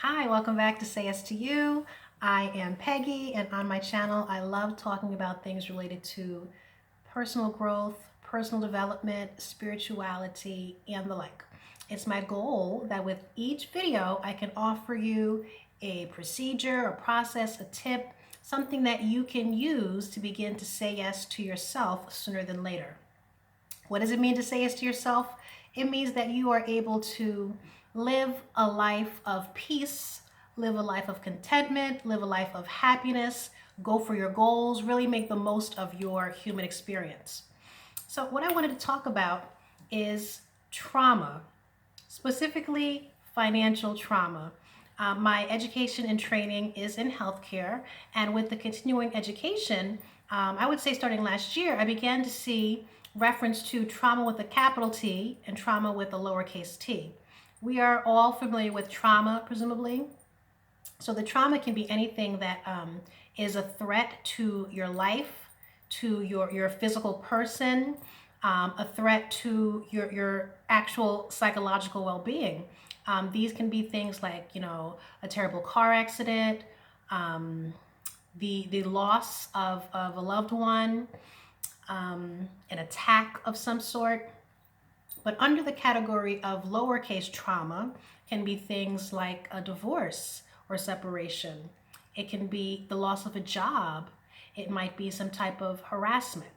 Hi, welcome back to Say Yes to You. I am Peggy, and on my channel, I love talking about things related to personal growth, personal development, spirituality, and the like. It's my goal that with each video, I can offer you a procedure, a process, a tip, something that you can use to begin to say yes to yourself sooner than later. What does it mean to say yes to yourself? It means that you are able to live a life of peace, live a life of contentment, live a life of happiness, go for your goals, really make the most of your human experience. So, what I wanted to talk about is trauma, specifically financial trauma. My education and training is in healthcare, and with the continuing education, I would say starting last year, I began to see reference to trauma with a capital T and trauma with a lowercase t. We are all familiar with trauma, presumably. So the trauma can be anything that is a threat to your life, to your physical person, a threat to your actual psychological well-being. These can be things like, a terrible car accident, the loss of a loved one, an attack of some sort. But under the category of lowercase trauma can be things like a divorce or separation. It can be the loss of a job. It might be some type of harassment.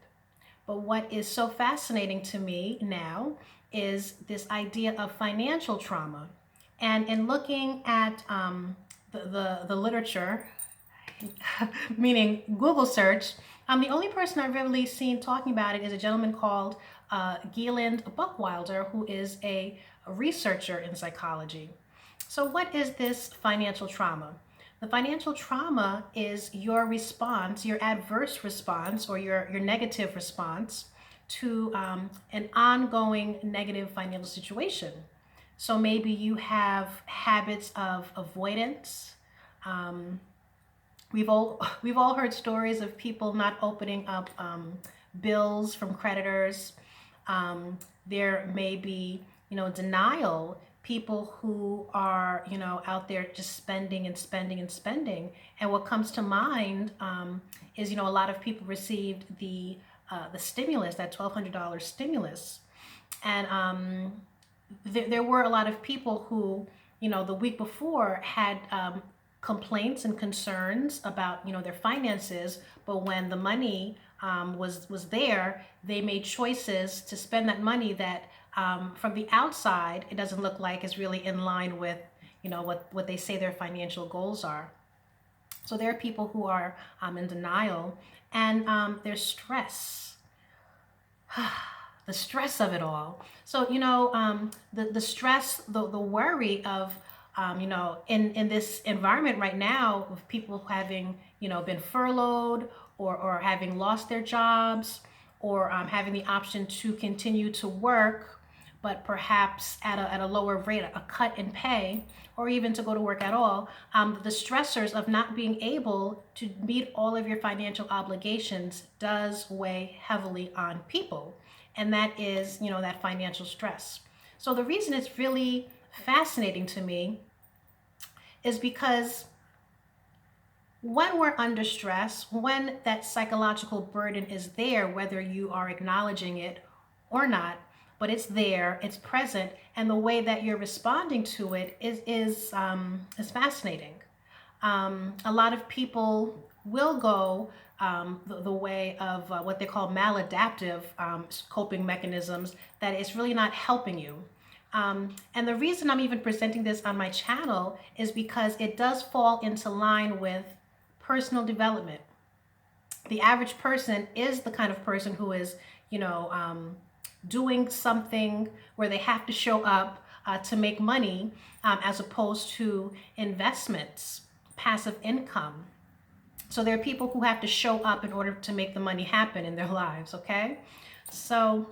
But what is so fascinating to me now is this idea of financial trauma. And in looking at the literature, meaning Google search, the only person I've really seen talking about it is a gentleman called Galen Buckwalter, who is a researcher in psychology. So, what is this financial trauma? The financial trauma is your response, your adverse response, or your negative response to an ongoing negative financial situation. So maybe you have habits of avoidance. Um, we've all heard stories of people not opening up bills from creditors. There may be, denial. People who are, out there just spending and spending and spending. And what comes to mind is, a lot of people received the stimulus, that $1,200 stimulus, and there were a lot of people who, the week before had complaints and concerns about, their finances, but when the money was there, they made choices to spend that money that from the outside it doesn't look like is really in line with, what they say their financial goals are. So there are people who are in denial, and there's stress. The stress of it all. So, the stress, the worry of, in this environment right now of people having, been furloughed, or having lost their jobs, or having the option to continue to work, but perhaps at a lower rate, a cut in pay, or even to go to work at all. The stressors of not being able to meet all of your financial obligations does weigh heavily on people. And that is, that financial stress. So the reason it's really fascinating to me is because when we're under stress, when that psychological burden is there, whether you are acknowledging it or not, but it's there, it's present, and the way that you're responding to it is fascinating. A lot of people will go the way of what they call maladaptive coping mechanisms, that it's really not helping you. And the reason I'm even presenting this on my channel is because it does fall into line with personal development. The average person is the kind of person who is, doing something where they have to show up to make money, as opposed to investments, passive income. So there are people who have to show up in order to make the money happen in their lives, okay? So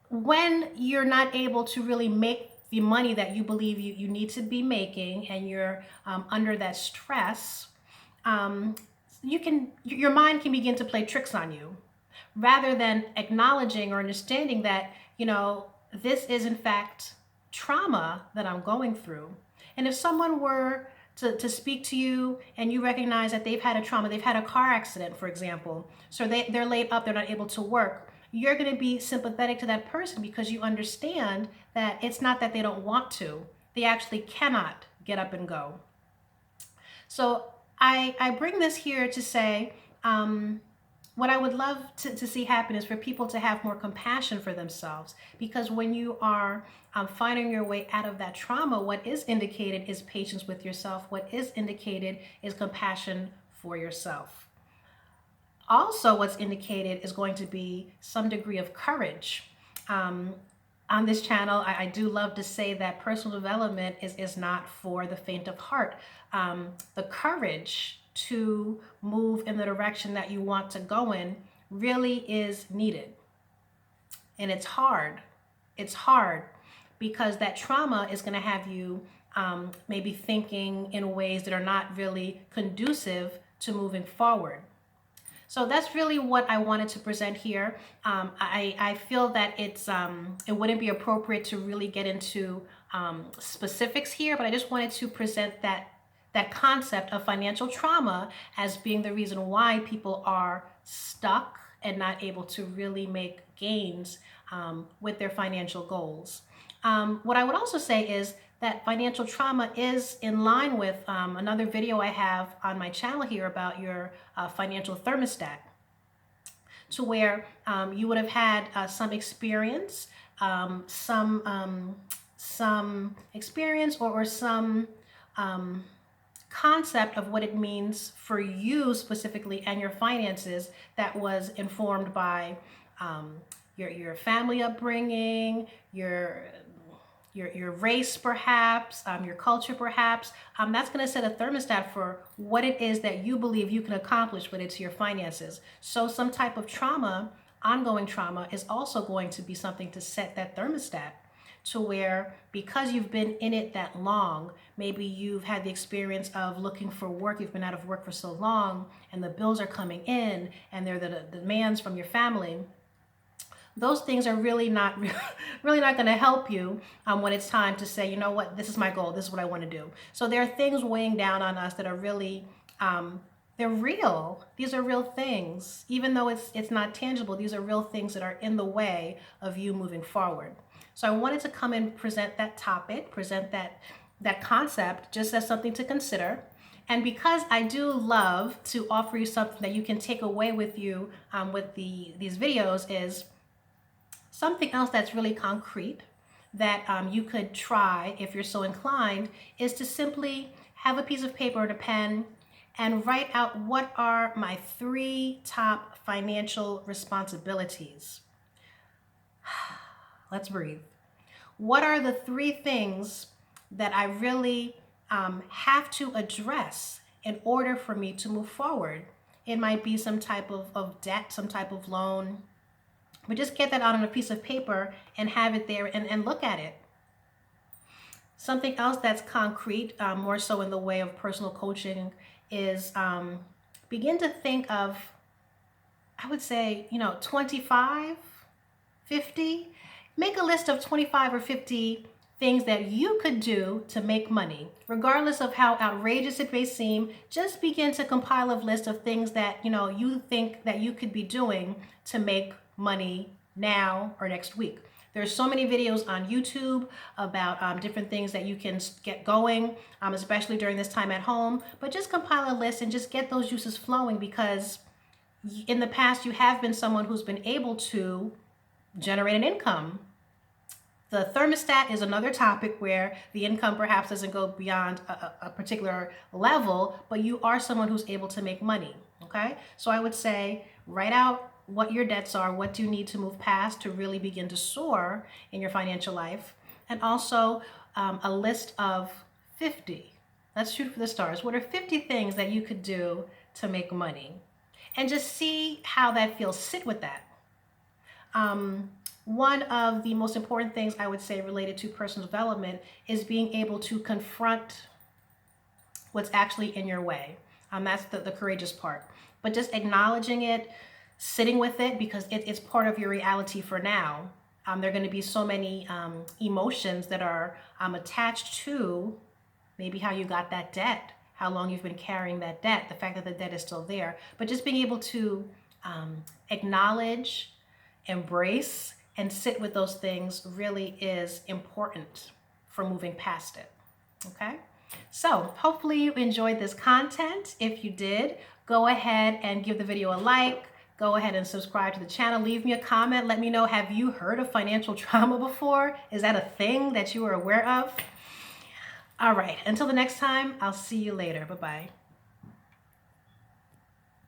when you're not able to really make the money that you believe you need to be making, and you're under that stress, your mind can begin to play tricks on you, rather than acknowledging or understanding that, this is in fact trauma that I'm going through. And if someone were to speak to you and you recognize that they've had a trauma, they've had a car accident, for example, so they're laid up, they're not able to work, you're going to be sympathetic to that person because you understand that it's not that they don't want to, they actually cannot get up and go. So I bring this here to say, what I would love to see happen is for people to have more compassion for themselves, because when you are finding your way out of that trauma, what is indicated is patience with yourself. What is indicated is compassion for yourself. Also, what's indicated is going to be some degree of courage. On this channel, I do love to say that personal development is not for the faint of heart. The courage to move in the direction that you want to go in really is needed. And it's hard. It's hard because that trauma is going to have you maybe thinking in ways that are not really conducive to moving forward. So that's really what I wanted to present here. I feel that it wouldn't be appropriate to really get into specifics here, but I just wanted to present that concept of financial trauma as being the reason why people are stuck and not able to really make gains with their financial goals. What I would also say is that financial trauma is in line with another video I have on my channel here about your financial thermostat, to where you would have had some experience, some experience or some concept of what it means for you specifically and your finances that was informed by your family upbringing, your race perhaps, your culture perhaps. That's going to set a thermostat for what it is that you believe you can accomplish when it's your finances. So some type of trauma, ongoing trauma, is also going to be something to set that thermostat, to where because you've been in it that long, maybe you've had the experience of looking for work, you've been out of work for so long, and the bills are coming in, and they're the demands from your family. Those things are really not going to help you when it's time to say, you know what, this is my goal, this is what I want to do. So there are things weighing down on us that are really, they're real. These are real things. Even though it's not tangible, these are real things that are in the way of you moving forward. So I wanted to come and present that topic, present that concept just as something to consider. And because I do love to offer you something that you can take away with you with these videos, is something else that's really concrete that you could try if you're so inclined, is to simply have a piece of paper and a pen and write out what are my 3 top financial responsibilities. Let's breathe. What are the 3 things that I really have to address in order for me to move forward? It might be some type of debt, some type of loan, but just get that out on a piece of paper and have it there and look at it. Something else that's concrete, more so in the way of personal coaching, is begin to think of, I would say, 25, 50. Make a list of 25 or 50 things that you could do to make money. Regardless of how outrageous it may seem, just begin to compile a list of things that you think that you could be doing to make money now or next week. There's so many videos on YouTube about different things that you can get going, especially during this time at home. But just compile a list and just get those juices flowing, because in the past you have been someone who's been able to generate an income. The thermostat is another topic where the income perhaps doesn't go beyond a particular level, but you are someone who's able to make money, okay? So I would say write out what your debts are, what you need to move past to really begin to soar in your financial life, and also a list of 50. Let's shoot for the stars. What are 50 things that you could do to make money? And just see how that feels. Sit with that. One of the most important things I would say related to personal development is being able to confront what's actually in your way. That's the courageous part. But just acknowledging it, sitting with it, because it's part of your reality for now. There are going to be so many emotions that are attached to maybe how you got that debt, how long you've been carrying that debt, the fact that the debt is still there. But just being able to acknowledge, embrace, and sit with those things really is important for moving past it. Okay? So hopefully you enjoyed this content. If you did, go ahead and give the video a like. Go ahead and subscribe to the channel. Leave me a comment. Let me know, have you heard of financial trauma before? Is that a thing that you are aware of? All right, until the next time, I'll see you later. Bye-bye.